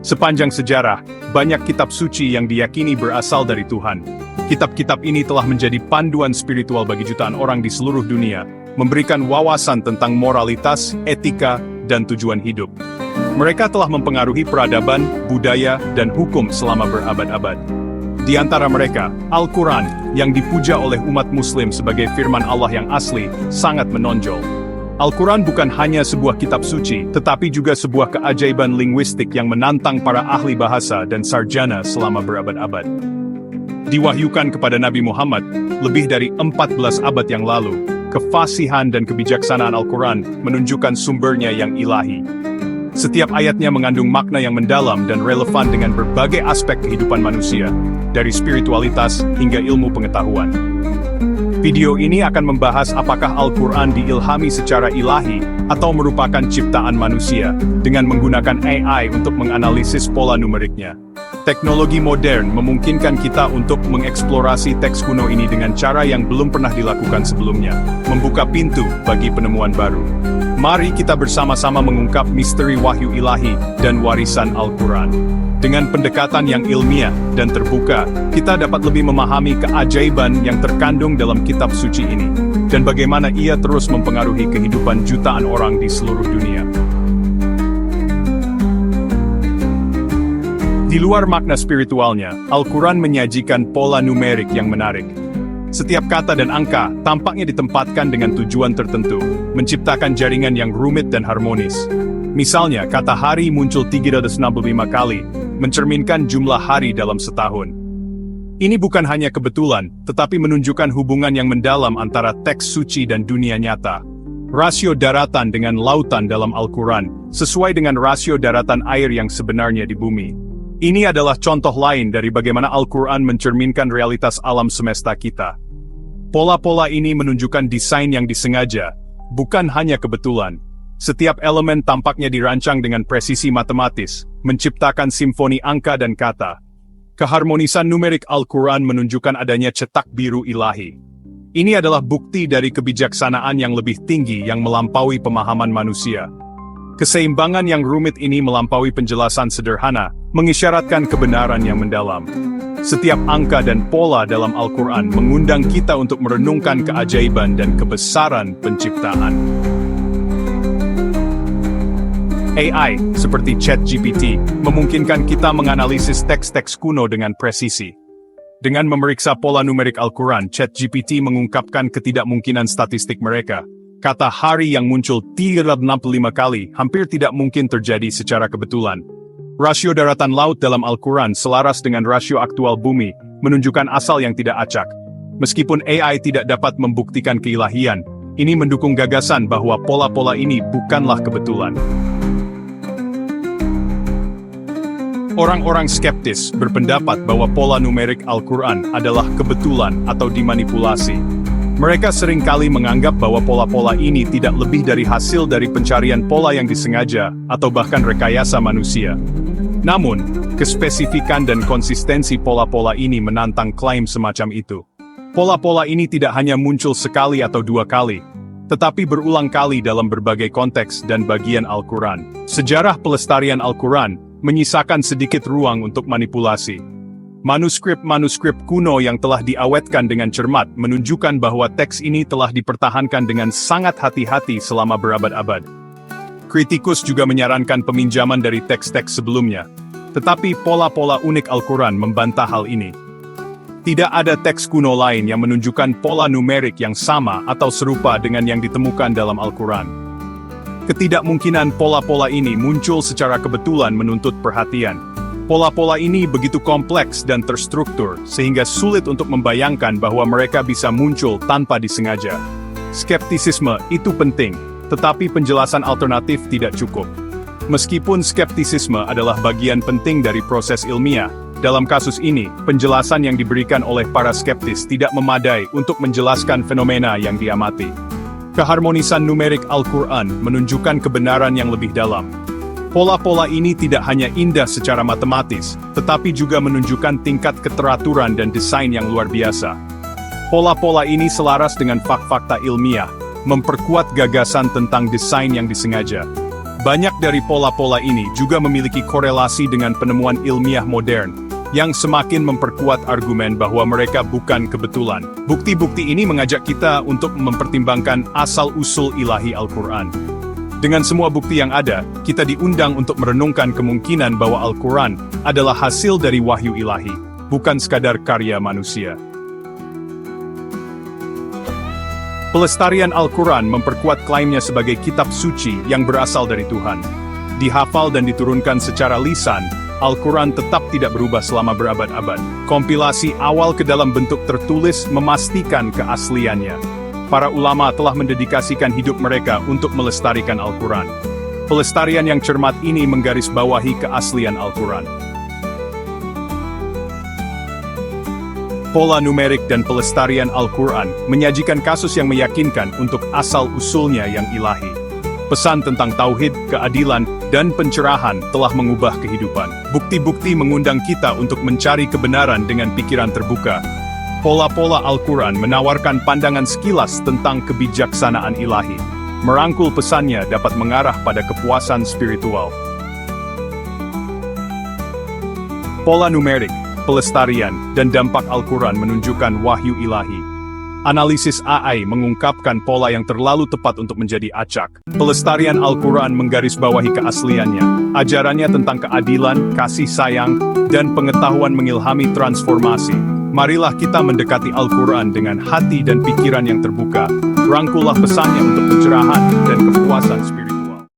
Sepanjang sejarah, banyak kitab suci yang diyakini berasal dari Tuhan. Kitab-kitab ini telah menjadi panduan spiritual bagi jutaan orang di seluruh dunia, memberikan wawasan tentang moralitas, etika, dan tujuan hidup. Mereka telah mempengaruhi peradaban, budaya, dan hukum selama berabad-abad. Di antara mereka, Al-Quran, yang dipuja oleh umat Muslim sebagai firman Allah yang asli, sangat menonjol. Al-Quran bukan hanya sebuah kitab suci, tetapi juga sebuah keajaiban linguistik yang menantang para ahli bahasa dan sarjana selama berabad-abad. Diwahyukan kepada Nabi Muhammad lebih dari 14 abad yang lalu, kefasihan dan kebijaksanaan Al-Quran menunjukkan sumbernya yang ilahi. Setiap ayatnya mengandung makna yang mendalam dan relevan dengan berbagai aspek kehidupan manusia, dari spiritualitas hingga ilmu pengetahuan. Video ini akan membahas apakah Al-Quran diilhami secara ilahi atau merupakan ciptaan manusia, dengan menggunakan AI untuk menganalisis pola numeriknya. Teknologi modern memungkinkan kita untuk mengeksplorasi teks kuno ini dengan cara yang belum pernah dilakukan sebelumnya, membuka pintu bagi penemuan baru. Mari kita bersama-sama mengungkap misteri wahyu ilahi dan warisan Al-Quran. Dengan pendekatan yang ilmiah dan terbuka, kita dapat lebih memahami keajaiban yang terkandung dalam kitab suci ini, dan bagaimana ia terus mempengaruhi kehidupan jutaan orang di seluruh dunia. Di luar makna spiritualnya, Al-Quran menyajikan pola numerik yang menarik. Setiap kata dan angka tampaknya ditempatkan dengan tujuan tertentu, menciptakan jaringan yang rumit dan harmonis. Misalnya, kata hari muncul 365 kali, mencerminkan jumlah hari dalam setahun. Ini bukan hanya kebetulan, tetapi menunjukkan hubungan yang mendalam antara teks suci dan dunia nyata. Rasio daratan dengan lautan dalam Al-Quran, sesuai dengan rasio daratan air yang sebenarnya di bumi. Ini adalah contoh lain dari bagaimana Al-Quran mencerminkan realitas alam semesta kita. Pola-pola ini menunjukkan desain yang disengaja, bukan hanya kebetulan. Setiap elemen tampaknya dirancang dengan presisi matematis, menciptakan simfoni angka dan kata. Keharmonisan numerik Al-Quran menunjukkan adanya cetak biru ilahi. Ini adalah bukti dari kebijaksanaan yang lebih tinggi yang melampaui pemahaman manusia. Keseimbangan yang rumit ini melampaui penjelasan sederhana, mengisyaratkan kebenaran yang mendalam. Setiap angka dan pola dalam Al-Quran mengundang kita untuk merenungkan keajaiban dan kebesaran penciptaan. AI, seperti ChatGPT, memungkinkan kita menganalisis teks-teks kuno dengan presisi. Dengan memeriksa pola numerik Al-Quran, ChatGPT mengungkapkan ketidakmungkinan statistik mereka. Kata hari yang muncul 365 kali hampir tidak mungkin terjadi secara kebetulan. Rasio daratan laut dalam Al-Quran selaras dengan rasio aktual bumi, menunjukkan asal yang tidak acak. Meskipun AI tidak dapat membuktikan keilahian, ini mendukung gagasan bahwa pola-pola ini bukanlah kebetulan. Orang-orang skeptis berpendapat bahwa pola numerik Al-Quran adalah kebetulan atau dimanipulasi. Mereka seringkali menganggap bahwa pola-pola ini tidak lebih dari hasil dari pencarian pola yang disengaja atau bahkan rekayasa manusia. Namun, kespesifikan dan konsistensi pola-pola ini menantang klaim semacam itu. Pola-pola ini tidak hanya muncul sekali atau dua kali, tetapi berulang kali dalam berbagai konteks dan bagian Al-Quran. Sejarah pelestarian Al-Quran menyisakan sedikit ruang untuk manipulasi. Manuskrip-manuskrip kuno yang telah diawetkan dengan cermat menunjukkan bahwa teks ini telah dipertahankan dengan sangat hati-hati selama berabad-abad. Kritikus juga menyarankan peminjaman dari teks-teks sebelumnya, tetapi pola-pola unik Al-Quran membantah hal ini. Tidak ada teks kuno lain yang menunjukkan pola numerik yang sama atau serupa dengan yang ditemukan dalam Al-Quran. Ketidakmungkinan pola-pola ini muncul secara kebetulan menuntut perhatian. Pola-pola ini begitu kompleks dan terstruktur, sehingga sulit untuk membayangkan bahwa mereka bisa muncul tanpa disengaja. Skeptisisme itu penting, tetapi penjelasan alternatif tidak cukup. Meskipun skeptisisme adalah bagian penting dari proses ilmiah, dalam kasus ini, penjelasan yang diberikan oleh para skeptis tidak memadai untuk menjelaskan fenomena yang diamati. Keharmonisan numerik Al-Quran menunjukkan kebenaran yang lebih dalam. Pola-pola ini tidak hanya indah secara matematis, tetapi juga menunjukkan tingkat keteraturan dan desain yang luar biasa. Pola-pola ini selaras dengan fakta ilmiah, memperkuat gagasan tentang desain yang disengaja. Banyak dari pola-pola ini juga memiliki korelasi dengan penemuan ilmiah modern, yang semakin memperkuat argumen bahwa mereka bukan kebetulan. Bukti-bukti ini mengajak kita untuk mempertimbangkan asal-usul ilahi Al-Quran. Dengan semua bukti yang ada, kita diundang untuk merenungkan kemungkinan bahwa Al-Quran adalah hasil dari wahyu ilahi, bukan sekadar karya manusia. Pelestarian Al-Quran memperkuat klaimnya sebagai kitab suci yang berasal dari Tuhan. Dihafal dan diturunkan secara lisan, Al-Quran tetap tidak berubah selama berabad-abad. Kompilasi awal ke dalam bentuk tertulis memastikan keasliannya. Para ulama telah mendedikasikan hidup mereka untuk melestarikan Al-Quran. Pelestarian yang cermat ini menggarisbawahi keaslian Al-Quran. Pola numerik dan pelestarian Al-Quran menyajikan kasus yang meyakinkan untuk asal-usulnya yang ilahi. Pesan tentang tauhid, keadilan, dan pencerahan telah mengubah kehidupan. Bukti-bukti mengundang kita untuk mencari kebenaran dengan pikiran terbuka. Pola-pola Al-Quran menawarkan pandangan sekilas tentang kebijaksanaan ilahi. Merangkul pesannya dapat mengarah pada kepuasan spiritual. Pola numerik, pelestarian, dan dampak Al-Quran menunjukkan wahyu ilahi. Analisis AI mengungkapkan pola yang terlalu tepat untuk menjadi acak. Pelestarian Al-Quran menggarisbawahi keasliannya. Ajarannya tentang keadilan, kasih sayang, dan pengetahuan mengilhami transformasi. Marilah kita mendekati Al-Quran dengan hati dan pikiran yang terbuka. Rangkullah pesannya untuk pencerahan dan kepuasan spiritual.